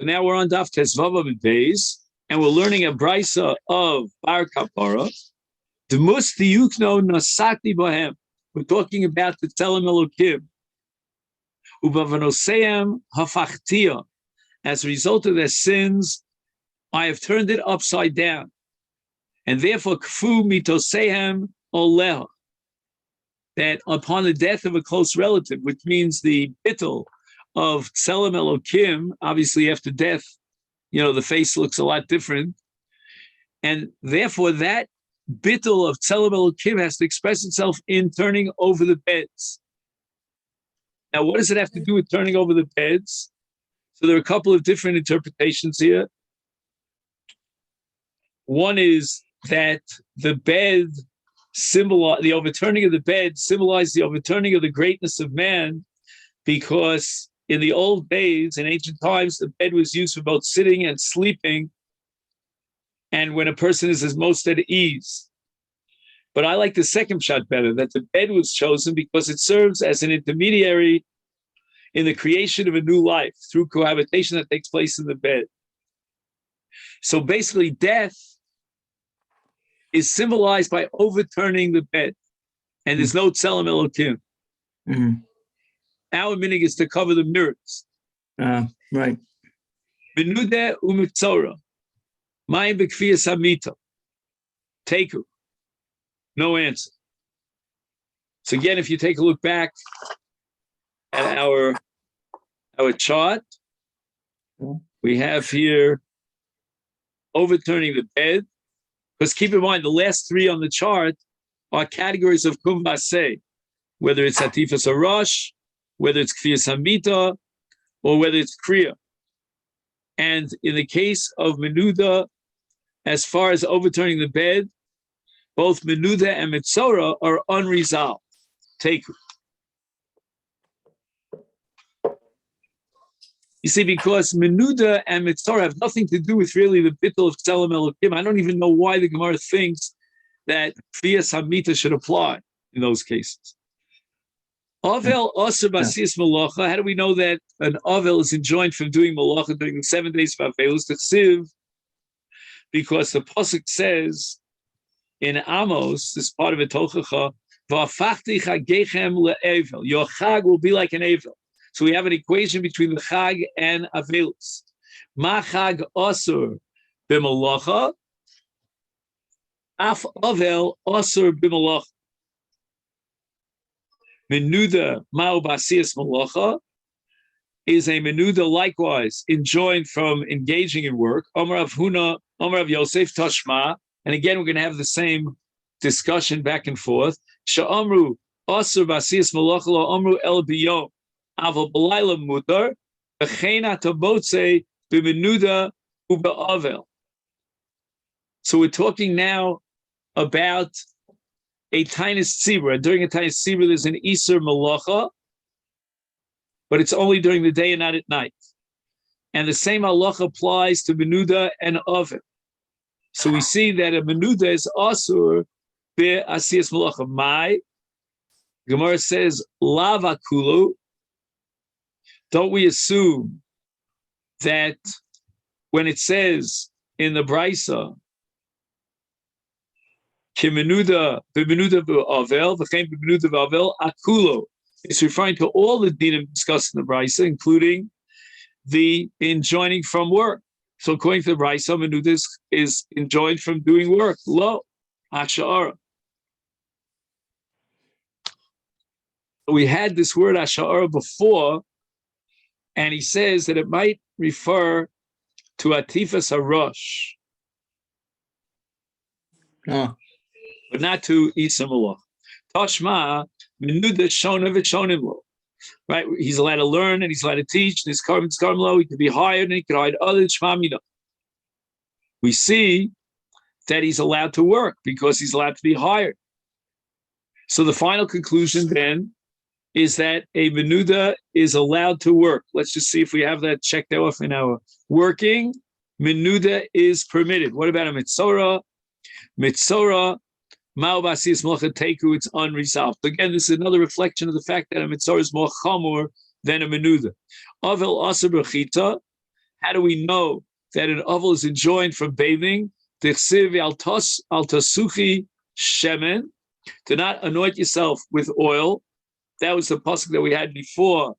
So now we're on Daf Tesvav Beis, and we're learning a brisa of Bar Kapara. Demus Diyukno Nasati Bohem. We're talking about the Tzelem Elokim. Ubavanoseim Hafachtia. As a result of their sins, I have turned it upside down. And therefore, Kfu Mitosehem Oleha. That upon the death of a close relative, which means the bittul of Tzelem Elokim, obviously after death, the face looks a lot different. And therefore, that bittul of Tzelem Elokim has to express itself in turning over the beds. Now, what does it have to do with turning over the beds? So there are a couple of different interpretations here. One is that the bed the overturning of the bed symbolized the overturning of the greatness of man, because in the old days, in ancient times, the bed was used for both sitting and sleeping, and when a person is his most at ease. But I like the second shot better, that the bed was chosen because it serves as an intermediary in the creation of a new life through cohabitation that takes place in the bed. So basically, death is symbolized by overturning the bed, and there's no Tzelem Elokim. Mm-hmm. Our minig is to cover the mirrors. Right. Menuda umitzora, mayim b'kfiyas hamita. Teku. No answer. So again, if you take a look back at our chart, we have here overturning the bed. Because keep in mind, the last three on the chart are categories of kum v'aseh, whether it's hatifas harash, whether it's kfiyas hamita, or whether it's kriya. And in the case of menuda, as far as overturning the bed, both menuda and mitzora are unresolved. Take. You see, because menuda and mitzora have nothing to do with really the bittul of Tzelem Elokim. I don't even know why the Gemara thinks that kfiyas hamita should apply in those cases. Avel aser b'asiyas malacha. How do we know that an avel is enjoined from doing malacha during the 7 days of avelus t'chsiv? Because the pasuk says in Amos, this part of it, Tochacha, v'afachti chagechem le'evel. Your chag will be like an avel. So we have an equation between the chag and avelus. Ma chag aser b'malacha, af avel aser b'malacha. Menuda ma'u b'asiyas malacha is a menuda likewise enjoined from engaging in work. Omer of Huna, Omer of Yosef Tashma, and again we're going to have the same discussion back and forth. Sha'amru aser b'asiyas malacha lo amru el biyom. Aval b'layla mutar, v'chein atabotze b'menuda u'ba'avel. So we're talking now about a tainis tzibra. During a tainis tzibra, there's an iser malacha, but it's only during the day and not at night. And the same halacha applies to menuda and avel. So we see that a menuda is asur be'asiyas malacha. My Gemara says lava kulu. Don't we assume that when it says in the brisa, Kimenuda b'menuda v'avel, v'chein b'menuda v'avel akulo, it's referring to all the dinim discussed in the brisa, including the enjoining from work. So according to the brisa, menuda is enjoined from doing work. Lo, hasha'ara. We had this word hasha'ara before, and he says that it might refer to atifas harash, but not to isa malach. Tashma menuda shona v'shonim lo. Right, he's allowed to learn and he's allowed to teach. And his karm lo. He could be hired and he could hire others. Shmamida. We see that he's allowed to work because he's allowed to be hired. So the final conclusion then is that a menuda is allowed to work. Let's just see if we have that checked off in our working. Menuda is permitted. What about a mitzora? Mitzora, ma'u b'asiyas malacha teku, it's unresolved. Again, this is another reflection of the fact that a mitzora is more chamor than a menuda. Avel aser b'chita, How do we know that an oval is enjoined from bathing? Tichsiv al tasuchi shemen, to not anoint yourself with oil. That was the pasuk that we had before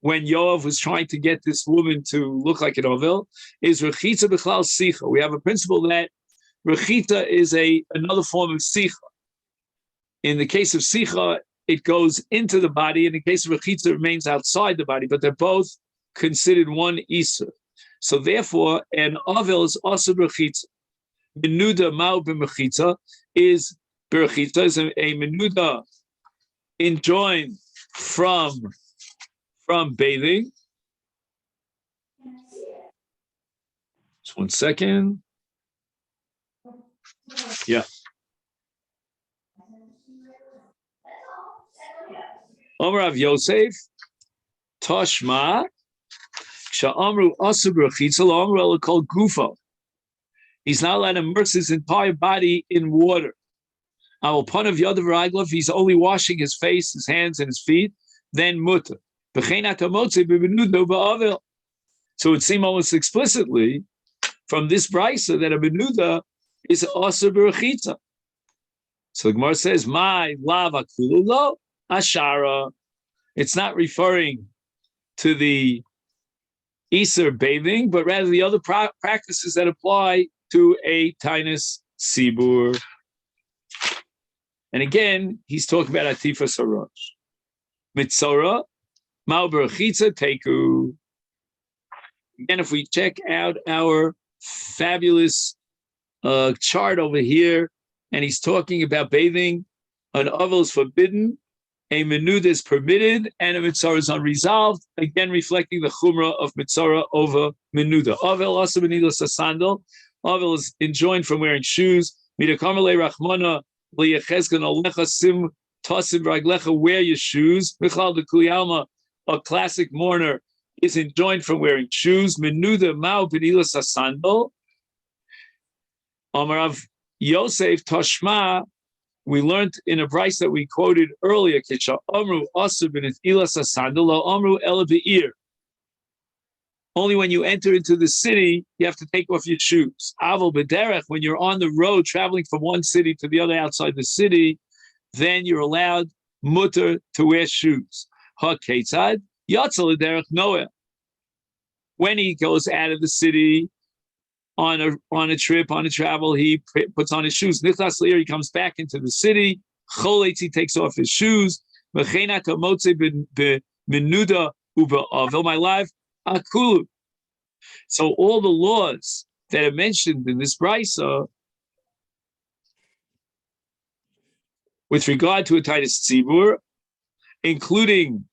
when Yoav was trying to get this woman to look like an ovel. Is rechita b'chlal sicha. We have a principle that rechita is another form of sicha. In the case of sicha, it goes into the body. In the case of rechita, it remains outside the body, but they're both considered one isur. So therefore, an ovel is also rechita. Menuda ma'u b'mechita is berechita, is a menuda enjoined from bathing. Just 1 second. Yeah. Omer Rav Yosef, Toshma, Sha'amru asu berechita, la'amru ela kol gufo. He's not allowed to immerse his entire body in water. If he's only washing his face, his hands, and his feet, then mutter. So it seems almost explicitly from this brisa that a menuda is also berechita. So the Gemara says, "My lava kululo ashara." It's not referring to the Isser bathing, but rather the other practices that apply to a tainus sibur. And again, he's talking about atifas harosh. Mitzora, ma'u berechitza teku. Again, if we check out our fabulous chart over here, and he's talking about bathing, an ovel is forbidden, a menuda is permitted, and a mitzora is unresolved, again reflecting the chumrah of mitzora over menuda. Ovel also benilas a sandal. Ovel is enjoined from wearing shoes. Midakamale rachmana liyechezkan alecha sim tasim raglecha, wear your shoes. Michal de kuliyalma, a classic mourner, is enjoined from wearing shoes. Menuda ma'u benilas a sandal. Amar Rav Yosef Toshma, we learned in a brayso that we quoted earlier, Kisha Amru asu b'netilas hasandal lo amru ela be'ir. Only when you enter into the city, you have to take off your shoes. Aval b'derech, when you're on the road traveling from one city to the other outside the city, then you're allowed mutter to wear shoes. Ha ketzad yatzal l'derech noah. When he goes out of the city, on a trip, on a travel, he puts on his shoes. Nichlas l'ir, he comes back into the city. Choletz, he takes off his shoes. Mechenak hamotze b'menuda u'ba'avel, my life, akulu. So all the laws that are mentioned in this brisa, with regard to a tainus tzibur, including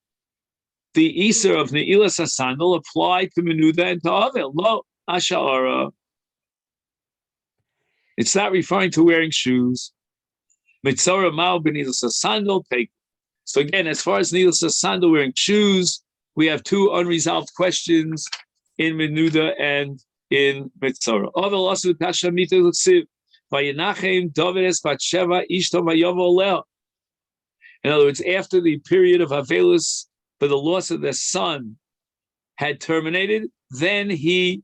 the iser of ne'ilas hasandal, apply to menuda and to avel. Lo asha'ara. It's not referring to wearing shoes. Mitzora ma'u b'nilas hasandal take. So again, as far as nilas hasandal wearing shoes, we have two unresolved questions in menuda and in mitzora. Ovel asu tashamita l'tziv vayinachem David bat sheva ishto vayovo leo. In other words, after the period of avelus for the loss of the son had terminated, then he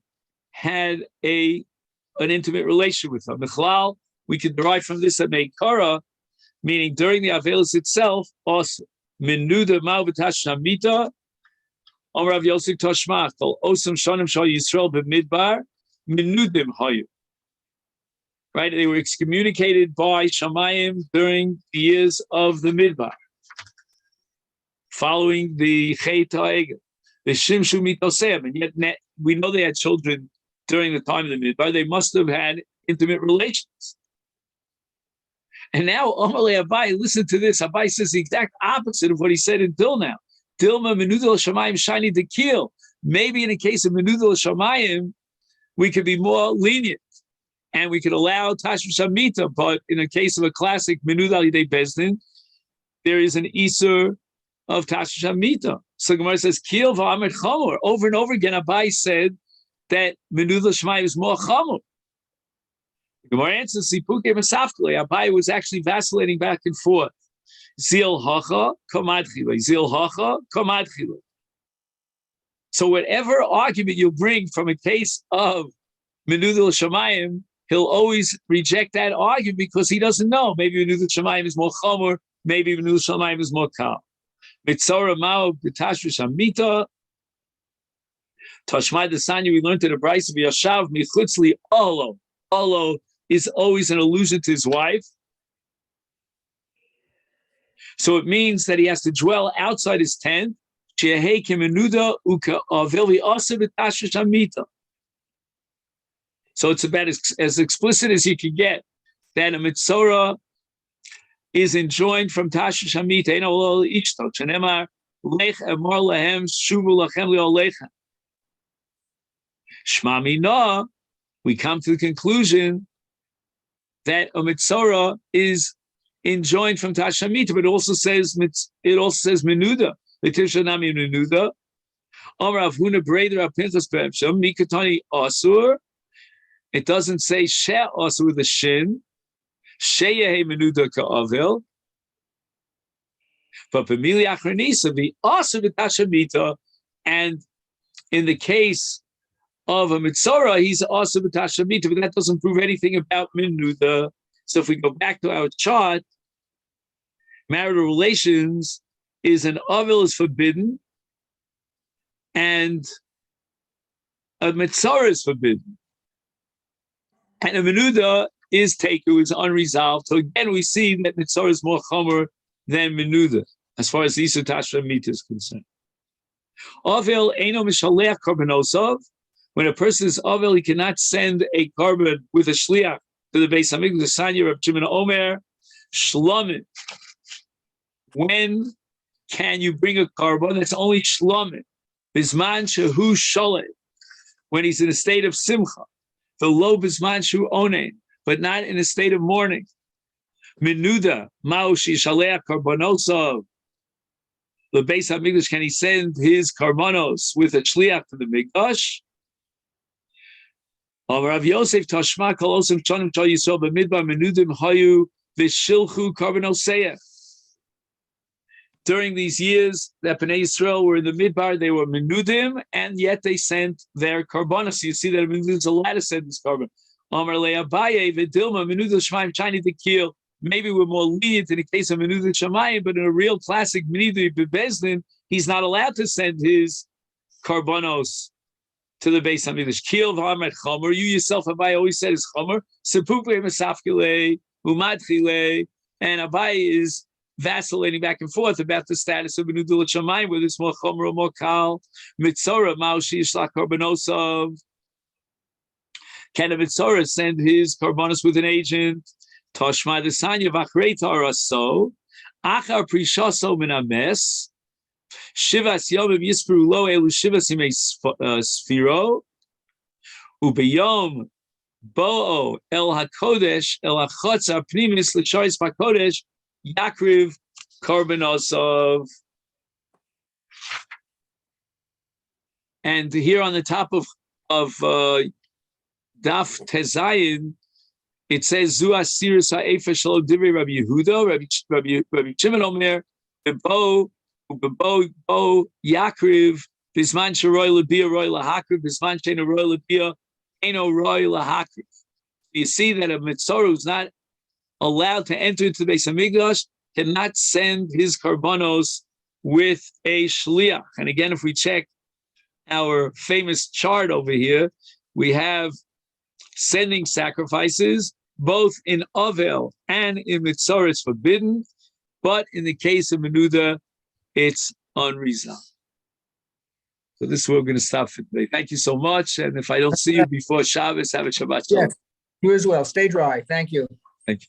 had an intimate relation with her. Mechlal, we can derive from this a meikara, meaning during the avelus itself, also menuda ma'u b'tashamita. Amar Rav Yosef Toshma, kol osam shanim shal Yisrael b'midbar menudim hayu. Right, they were excommunicated by Shamayim during the years of the midbar, following the Chet HaEgel, the Shimshu Mitosem, and yet we know they had children during the time of the midbar. They must have had intimate relations. And now, Amalei Abai, listen to this. Abai says the exact opposite of what he said until now. Dilma menudel shamayim shiny to kill. Maybe in the case of menudel shamayim, we could be more lenient and we could allow tashmish hamita. But in the case of a classic menudel yidei bezdin, there is an isur of tashmish hamita. So Gemara says kill v'amer chamor. Over and over again, Abai said that menudel shamayim is more chamor. Gemara answers sipuke masafkele. Abai was actually vacillating back and forth. Zil hacha, komad chile. Zil hacha, komad chile. So whatever argument you bring from a case of Menudel Shamayim, he'll always reject that argument because he doesn't know. Maybe Menudel Shamayim is more chomer, maybe Menudel Shamayim is more kal. Mitzora Mao B'Tashvish Amita. Tashmai Desanya, we learned in the Bryce of Yashav Michutzli Olo. Olo is always an allusion to his wife. So it means that he has to dwell outside his tent. So it's about as explicit as you can get that a mitzora is enjoined from Tashish Hamita. Shmamina, we come to the conclusion that a mitzora is enjoined from Tashish Hamita, but it also says menuda. It doesn't say she asur with a shin. Sheyehe menuda ka'avil. But b'mili achronisa the asur v'tashamita, and in the case of a mitzora, he's asur v'tashamita, but that doesn't prove anything about menuda. So if we go back to our chart, marital relations is an avil is forbidden, and a mitzora is forbidden, and a menuda is taken, is unresolved. So again, we see that mitzora is more chomer than menuda as far as the Isur Tashish Hamita is concerned. Avil eino mishalech karbanosov. When a person is avil, he cannot send a carbon with a shliach to the Beis Hamikdash. The Sanya of Shimon Omer shlomit. When can you bring a carbon? That's only shlomit. Bisman shehu sholeh. When he's in a state of simcha. The lo bisman shehu onein, but not in a state of mourning. Menuda ma'u shishaleh karbonosov. The Beis Hamikdash, can he send his karbonos with a shliach to the Mikdash? Rav Yosef Tashma kol osem chonim chol Yisrael b'midbar menudim hayu v'shilchu karbonoseach. During these years that Bnei Yisrael were in the Midbar, they were menudim, and yet they sent their karbonos. You see that menudim is allowed to send this carbon. Amar le'abaye v'dilma menudim shemaim chayni tekil. Maybe we're more lenient in the case of menudim shemayim, but in a real classic menudim bebezdin, he's not allowed to send his karbonos to the Beis Hamikdash. Kil v'amet chomer. You yourself, Abaye, always said is chomer. Sepukle mesafkile umadchile, and Abaye is vacillating back and forth about the status of Menudel Shamayim, whether it's more chomer or more kal. Mitzora ma'ushi yishlach karbonosov. Can a mitzora send his karbonos with an agent? Toshma desanya v'achrei taraso achar prishaso min ames shivas yomim yispru lo elu shivas yimei sfiro ubeyom bo'o el hakodesh el hachotza pnimis l'shoris hakodesh Yakriv Karbonosov. And here on the top of Daf Tezayin, it says Zu Asiris Ha'efa Shalom Divrei Rabbi Yehuda, Rabbi Shimon Omer, Bebo Yakriv, Bisman Sheroy Labia Roy Lahakriv, Bisman Shena Roy Labia, Eno Roy Lahakriv. You see that a mitzora who's not allowed to enter into the Beis Hamikdash cannot send his karbonos with a shliach. And again, if we check our famous chart over here, we have sending sacrifices both in Avel and in Mitzvah it's forbidden, but in the case of Menuda, it's unreasonable. So this is where we're going to stop for today. Thank you so much. And if I don't see you before Shabbos, have a Shabbat Shalom. Yes, you as well. Stay dry. Thank you. Thank you.